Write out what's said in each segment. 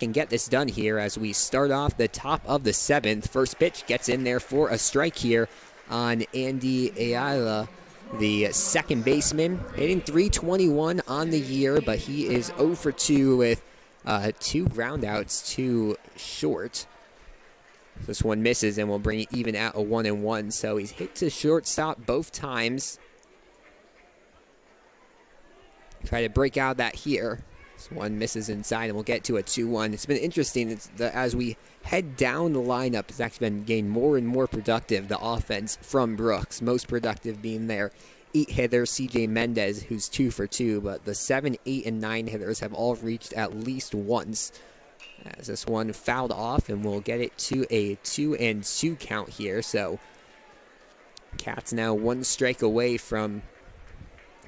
can get this done here as we start off the top of the 7th. First pitch gets in there for a strike here on Andy Ayala, the second baseman, hitting .321 on the year, but he is 0 for 2 with 2 groundouts, 2 short. This one misses and will bring it even at a 1-1. So he's hit to shortstop both times. Try to break out that here. This one misses inside and we'll get to a 2-1. It's been interesting as we head down the lineup. It's actually been getting more and more productive, the offense from Brooks. Most productive being their 8 hitter, CJ Mendez, who's 2 for 2. But the 7, 8, and 9 hitters have all reached at least once. As this one fouled off, and we'll get it to a 2-2 count here. So Cats now 1 strike away from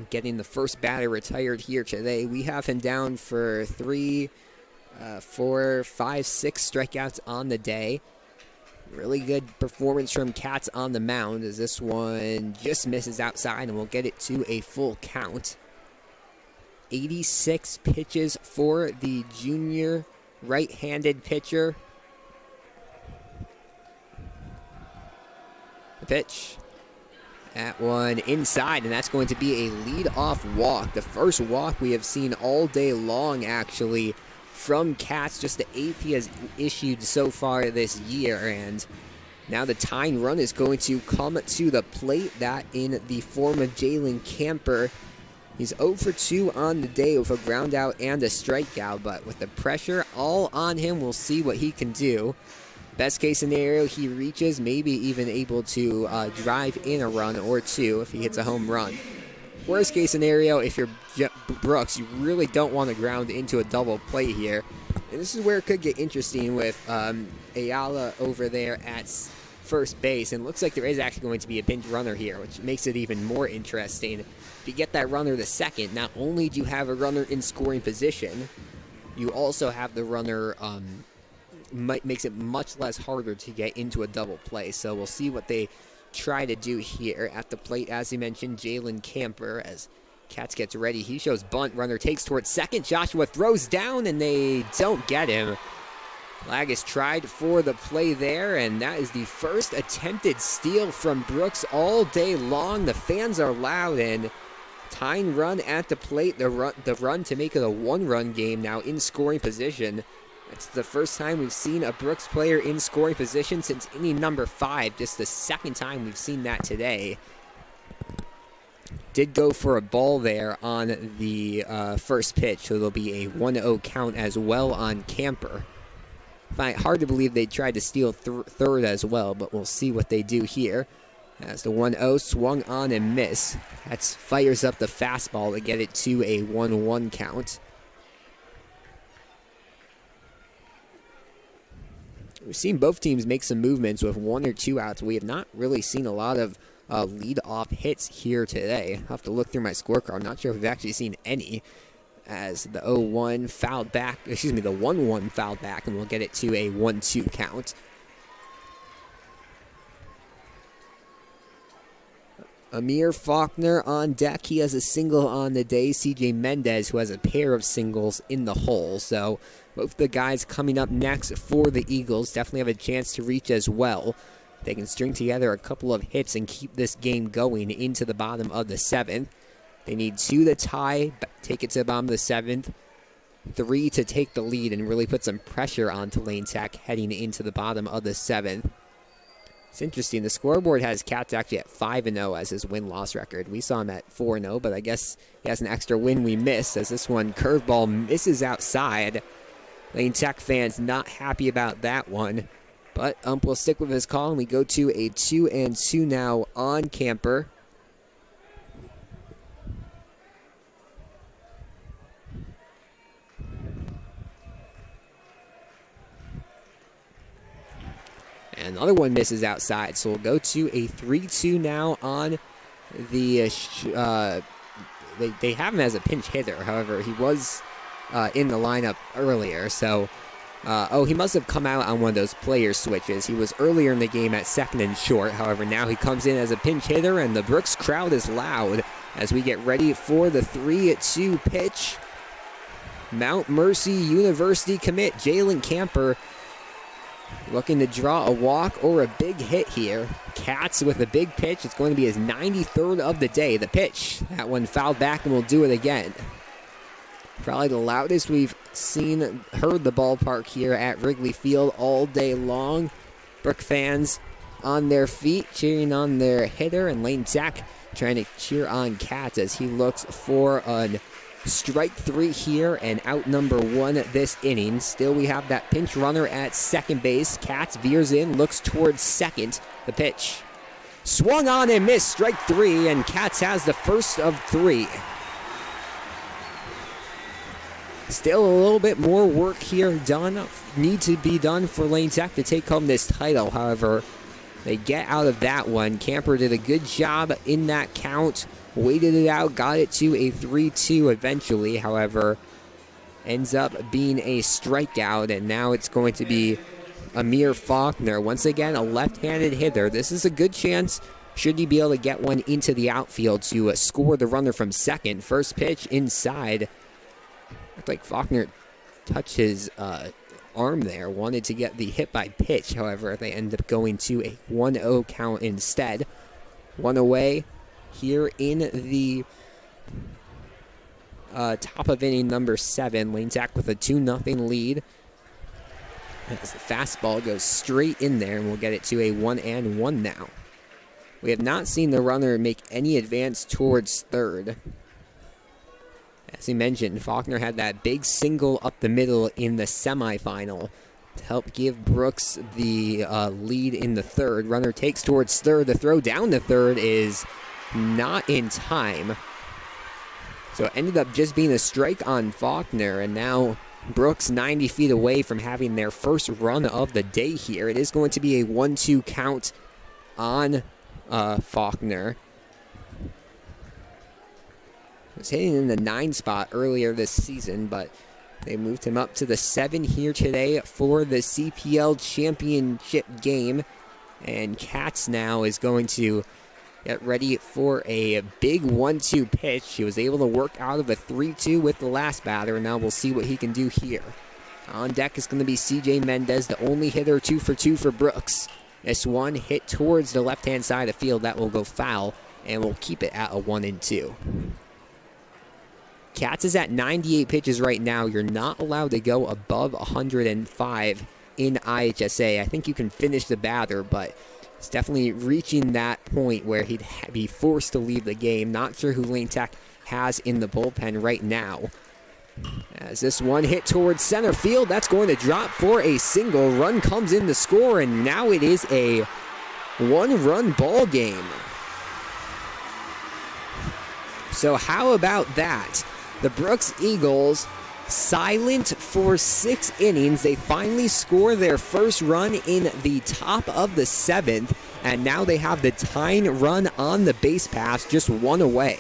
getting the first batter retired here today. We have him down for 3, 4, 5, 6 strikeouts on the day. Really good performance from Cats on the mound as this one just misses outside, and we'll get it to a full count. 86 pitches for the junior right-handed pitcher. The pitch. That one inside, and that's going to be a lead-off walk. The first walk we have seen all day long, actually, from Cats. Just the 8th he has issued so far this year, and now the tying run is going to come to the plate. That in the form of Jalen Camper. He's 0 for 2 on the day with a ground out and a strikeout, but with the pressure all on him, we'll see what he can do. Best case scenario, he reaches, maybe even able to drive in a run or 2 if he hits a home run. Worst case scenario, if you're Brooks, you really don't want to ground into a double play here. And this is where it could get interesting with Ayala over there at first base. And it looks like there is actually going to be a pinch runner here, which makes it even more interesting. If you get that runner to second, not only do you have a runner in scoring position, you also have the runner, makes it much less harder to get into a double play. So we'll see what they try to do here at the plate. As you mentioned, Jalen Camper, as Cats gets ready, he shows bunt, runner takes towards second. Joshua throws down and they don't get him. Lagus tried for the play there, and that is the first attempted steal from Brooks all day long. The fans are loud, and tying run at the plate, the run to make it a 1-run game now in scoring position. It's the first time we've seen a Brooks player in scoring position since inning number 5. Just the second time we've seen that today. Did go for a ball there on the first pitch, so there'll be a 1-0 count as well on Camper. Find it hard to believe they tried to steal third as well, but we'll see what they do here. As the 1-0 swung on and missed. That fires up the fastball to get it to a 1-1 count. We've seen both teams make some movements with 1 or 2 outs. We have not really seen a lot of lead-off hits here today. I'll have to look through my scorecard. I'm not sure if we've actually seen any. As the 0-1 fouled back, the 1-1 fouled back, and we'll get it to a 1-2 count. Amir Faulkner on deck. He has a single on the day. CJ Mendez, who has a pair of singles in the hole. So both the guys coming up next for the Eagles definitely have a chance to reach as well. They can string together a couple of hits and keep this game going into the bottom of the 7th. They need 2 to tie, take it to the bottom of the 7th. 3 to take the lead and really put some pressure on Tulane Tech heading into the bottom of the 7th. It's interesting. The scoreboard has Cats actually at 5-0 as his win-loss record. We saw him at 4-0, but I guess he has an extra win we missed as this one curveball misses outside. Lane Tech fans not happy about that one, but Ump will stick with his call, and we go to a 2-2 now on Camper. And another one misses outside, so we'll go to a 3-2 now on the... They have him as a pinch hitter. However, he was in the lineup earlier, so... he must have come out on one of those player switches. He was earlier in the game at second and short. However, now he comes in as a pinch hitter, and the Brooks crowd is loud as we get ready for the 3-2 pitch. Mount Mercy University commit Jalen Camper looking to draw a walk or a big hit here. Katz with a big pitch. It's going to be his 93rd of the day. The pitch, that one fouled back, and we'll do it again. Probably the loudest we've heard the ballpark here at Wrigley Field all day long. Brook fans on their feet, cheering on their hitter, and Lane Zach trying to cheer on Katz as he looks for a strike 3 here and out number 1 this inning. Still, we have that pinch runner at second base. Katz veers in, looks towards second. The pitch swung on and missed, strike 3, and Katz has the first of 3. Still a little bit more work here need to be done for Lane Tech to take home this title. However, they get out of that one. Camper did a good job in that count, waited it out, got it to a 3-2 eventually. However, ends up being a strikeout, and now it's going to be Amir Faulkner. Once again, a left-handed hitter. This is a good chance, should he be able to get one into the outfield, to score the runner from second. First pitch inside. Looked like Faulkner touched his arm there, wanted to get the hit by pitch. However, they end up going to a 1-0 count instead. 1 away here in the top of inning number 7. Lane Zach with a 2-0 lead. As the fastball goes straight in there, and we'll get it to a 1-1 now. We have not seen the runner make any advance towards third. As he mentioned, Faulkner had that big single up the middle in the semifinal to help give Brooks the lead in the third. Runner takes towards third. The throw down to third is not in time. So it ended up just being a strike on Faulkner, and now Brooks 90 feet away from having their first run of the day here. It is going to be a 1-2 count on Faulkner. Was hitting in the 9 spot earlier this season, but they moved him up to the 7 here today for the CPL Championship game. And Katz now is going to get ready for a big 1-2 pitch. He was able to work out of a 3-2 with the last batter, and now we'll see what he can do here. On deck is going to be CJ Mendez, the only hitter, 2 for 2 for Brooks. This one hit towards the left-hand side of the field. That will go foul, and we'll keep it at a 1-2. Katz is at 98 pitches right now. You're not allowed to go above 105 in IHSA. I think you can finish the batter, but it's definitely reaching that point where he'd be forced to leave the game. Not sure who Lane Tech has in the bullpen right now. As this one hit towards center field, that's going to drop for a single. Run comes in to score, and now it is a 1-run ball game. So how about that? The Brooks Eagles silent for 6 innings. They finally score their first run in the top of the 7th, and now they have the tying run on the base pass, just 1 away.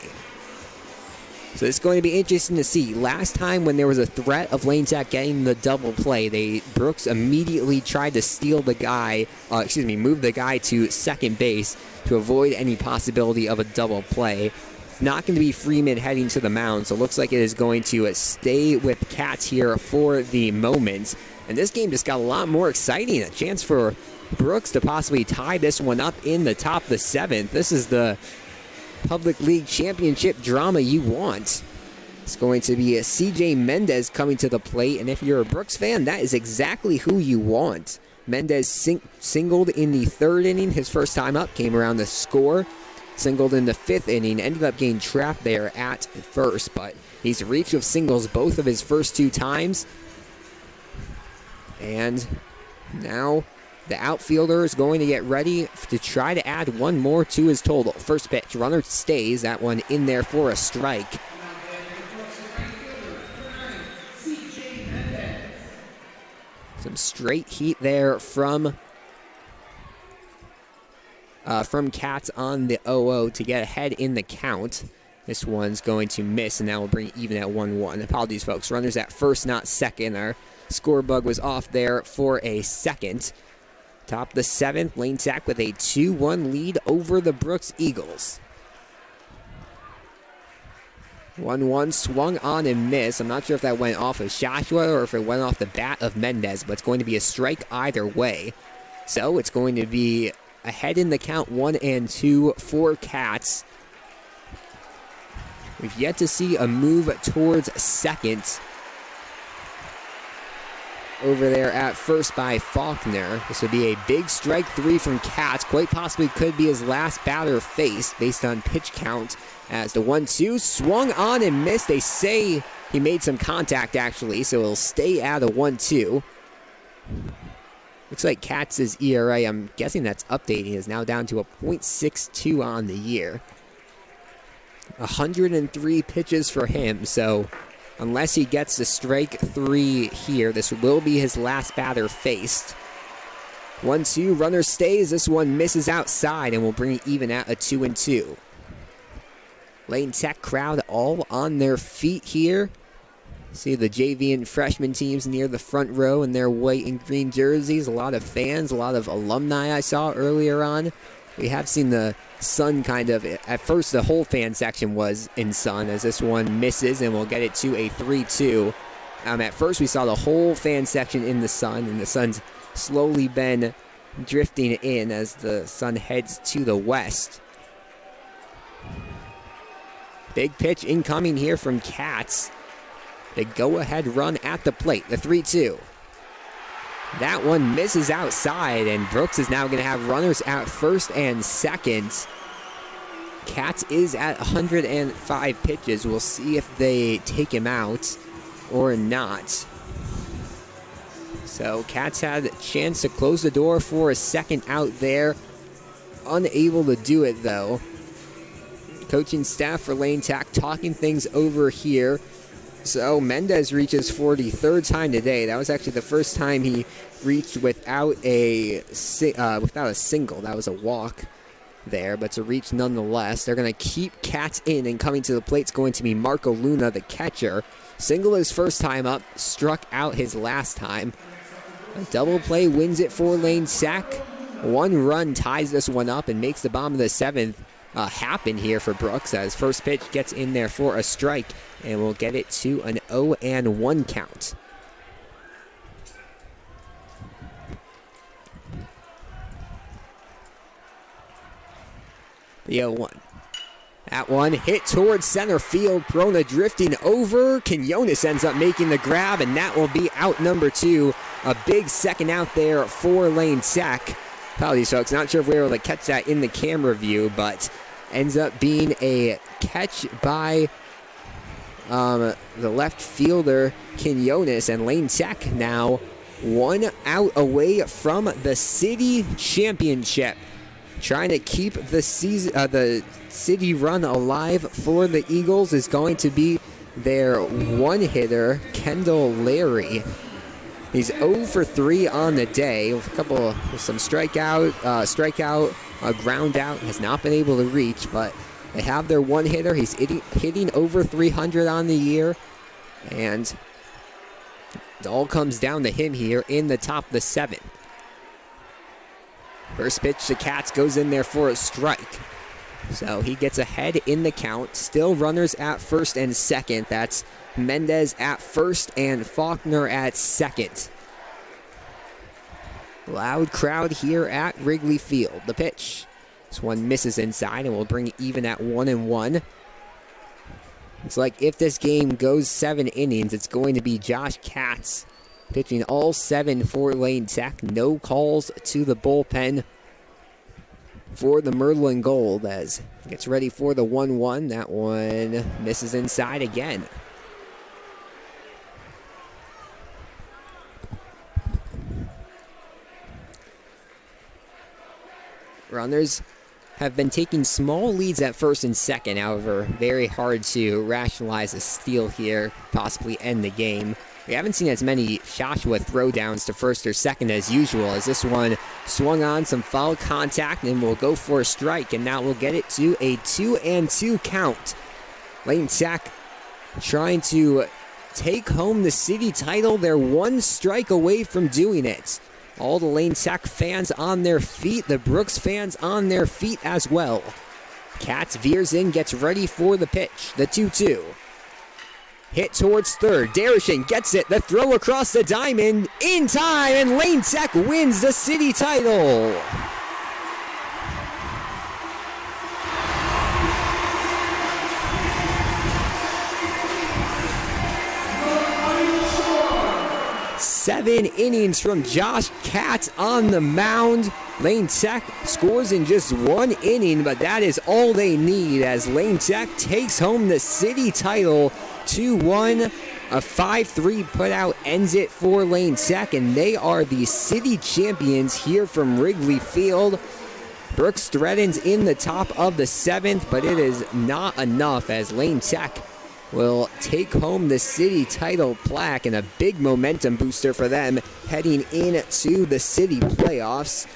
So it's going to be interesting to see. Last time when there was a threat of Lane Tech getting the double play, Brooks immediately tried to steal the guy, move the guy to second base to avoid any possibility of a double play. Not going to be Freeman heading to the mound, so it looks like it is going to stay with Katz here for the moment. And this game just got a lot more exciting. A chance for Brooks to possibly tie this one up in the top of the 7th. This is the Public League Championship drama you want. It's going to be a CJ Mendez coming to the plate, and if you're a Brooks fan, that is exactly who you want. Mendez singled in the 3rd inning. His first time up came around the score. Singled in the 5th inning, ended up getting trapped there at first, but he's reached with singles both of his first 2 times. And now the outfielder is going to get ready to try to add 1 more to his total. First pitch, runner stays, that one in there for a strike. Some straight heat there from Katz on the 0-0 to get ahead in the count. This one's going to miss, and now we'll bring it even at 1-1. Apologies, folks. Runners at first, not second. Our score bug was off there for a second. Top of the 7th, Lane Tech with a 2-1 lead over the Brooks Eagles. 1-1 swung on and missed. I'm not sure if that went off of Shashua or if it went off the bat of Mendez, but it's going to be a strike either way. So it's going to be ahead in the count 1-2 for Cats. We've yet to see a move towards second over there at first by Faulkner. This would be a big strike 3 from Cats. Quite possibly could be his last batter faced based on pitch count. As the 1-2 swung on and missed. They say he made some contact actually, so he'll stay at a 1-2. Looks like Cats' ERA, I'm guessing that's updating, is now down to a .62 on the year. 103 pitches for him, so unless he gets the strike 3 here, this will be his last batter faced. 1-2, runner stays. This one misses outside and will bring it even at a 2-2. Lane Tech crowd all on their feet here. See the JV and freshman teams near the front row in their white and green jerseys. A lot of fans, a lot of alumni I saw earlier on. We have seen the sun kind of, at first the whole fan section was in sun as this one misses and we'll get it to a 3-2. At first we saw the whole fan section in the sun and the sun's slowly been drifting in as the sun heads to the west. Big pitch incoming here from Cats. The go-ahead run at the plate, the 3-2. That one misses outside, and Brooks is now going to have runners at first and second. Cats is at 105 pitches. We'll see if they take him out or not. So Cats had a chance to close the door for a second out there. Unable to do it, though. Coaching staff for Lane Tech talking things over here. So Mendez reaches 43rd time today. That was actually the first time he reached without a single. That was a walk there, but to reach nonetheless. They're going to keep Cats in, and coming to the plate is going to be Marco Luna, the catcher. Single his first time up, struck out his last time. A double play wins it for Lane Tech. One run ties this one up and makes the bottom of the 7th happen here for Brooks as first pitch gets in there for a strike, and we'll get it to an 0-1 count. The 0-1. That one hit towards center field. Prona drifting over. Quinones ends up making the grab, and that will be out number 2. A big second out there for Lane Tech. Apologies, folks. Not sure if we were able to catch that in the camera view, but ends up being a catch by the left fielder, Quinones, and Lane Tech now 1 out away from the city championship. Trying to keep the city run alive for the Eagles is going to be their one-hitter, Kendall Larry. He's 0 for 3 on the day with some strikeout, ground out. Has not been able to reach, but they have their one hitter. He's hitting over 300 on the year, and it all comes down to him here in the top of the 7th. First pitch to Cats goes in there for a strike. So he gets ahead in the count. Still runners at first and second. That's Mendez at first and Faulkner at second. Loud crowd here at Wrigley Field. The pitch. This one misses inside and will bring it even at 1-1. It's like if this game goes 7 innings, it's going to be Josh Katz pitching all 7 for Lane Tech. No calls to the bullpen for the Merlin Gold as gets ready for the 1-1. That one misses inside again. Runners have been taking small leads at first and second. However, very hard to rationalize a steal here, possibly end the game. We haven't seen as many Joshua throwdowns to first or second as usual, as this one swung on some foul contact and will go for a strike, and now we'll get it to a 2-2 count. Lane Tech trying to take home the city title. They're 1 strike away from doing it. All the Lane Tech fans on their feet, the Brooks fans on their feet as well. Katz veers in, gets ready for the pitch, the 2-2. Hit towards third. Darishan gets it. The throw across the diamond in time, and Lane Tech wins the city title. Seven innings from Josh Katz on the mound. Lane Tech scores in just one inning, but that is all they need as Lane Tech takes home the city title 2-1. A 5-3 putout ends it for Lane Tech, and they are the city champions here from Wrigley Field. Brooks threatens in the top of the seventh, but it is not enough as Lane Tech will take home the city title plaque, and a big momentum booster for them heading into the city playoffs.